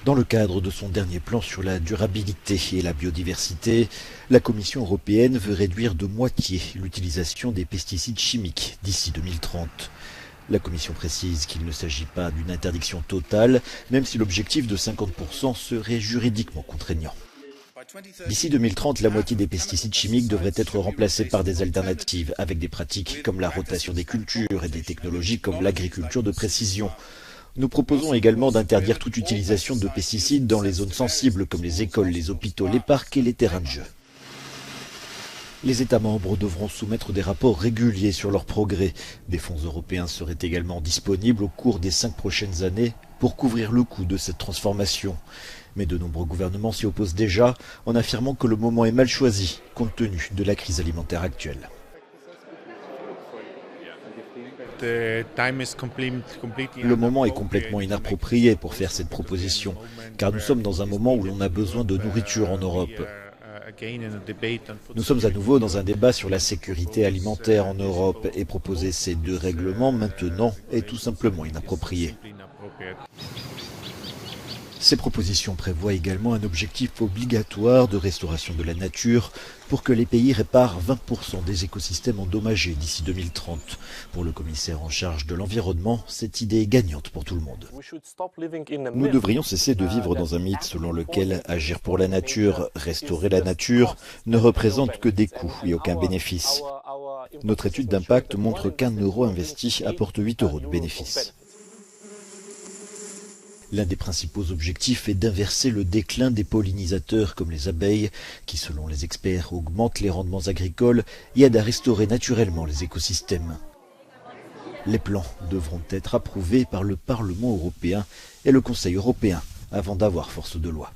Dans le cadre de son dernier plan sur la durabilité et la biodiversité, la Commission européenne veut réduire de moitié l'utilisation des pesticides chimiques d'ici 2030. La Commission précise qu'il ne s'agit pas d'une interdiction totale, même si l'objectif de 50% serait juridiquement contraignant. D'ici 2030, la moitié des pesticides chimiques devraient être remplacés par des alternatives, avec des pratiques comme la rotation des cultures et des technologies comme l'agriculture de précision. Nous proposons également d'interdire toute utilisation de pesticides dans les zones sensibles comme les écoles, les hôpitaux, les parcs et les terrains de jeu. Les États membres devront soumettre des rapports réguliers sur leurs progrès. Des fonds européens seraient également disponibles au cours des 5 prochaines années pour couvrir le coût de cette transformation. Mais de nombreux gouvernements s'y opposent déjà en affirmant que le moment est mal choisi compte tenu de la crise alimentaire actuelle. Le moment est complètement inapproprié pour faire cette proposition, car nous sommes dans un moment où l'on a besoin de nourriture en Europe. Nous sommes à nouveau dans un débat sur la sécurité alimentaire en Europe et proposer ces deux règlements maintenant est tout simplement inapproprié. Ces propositions prévoient également un objectif obligatoire de restauration de la nature pour que les pays réparent 20% des écosystèmes endommagés d'ici 2030. Pour le commissaire en charge de l'environnement, cette idée est gagnante pour tout le monde. Nous devrions cesser de vivre dans un mythe selon lequel agir pour la nature, restaurer la nature, ne représente que des coûts et aucun bénéfice. Notre étude d'impact montre qu'1 euro investi apporte 8 euros de bénéfice. L'un des principaux objectifs est d'inverser le déclin des pollinisateurs comme les abeilles, qui selon les experts augmentent les rendements agricoles et aident à restaurer naturellement les écosystèmes. Les plans devront être approuvés par le Parlement européen et le Conseil européen avant d'avoir force de loi.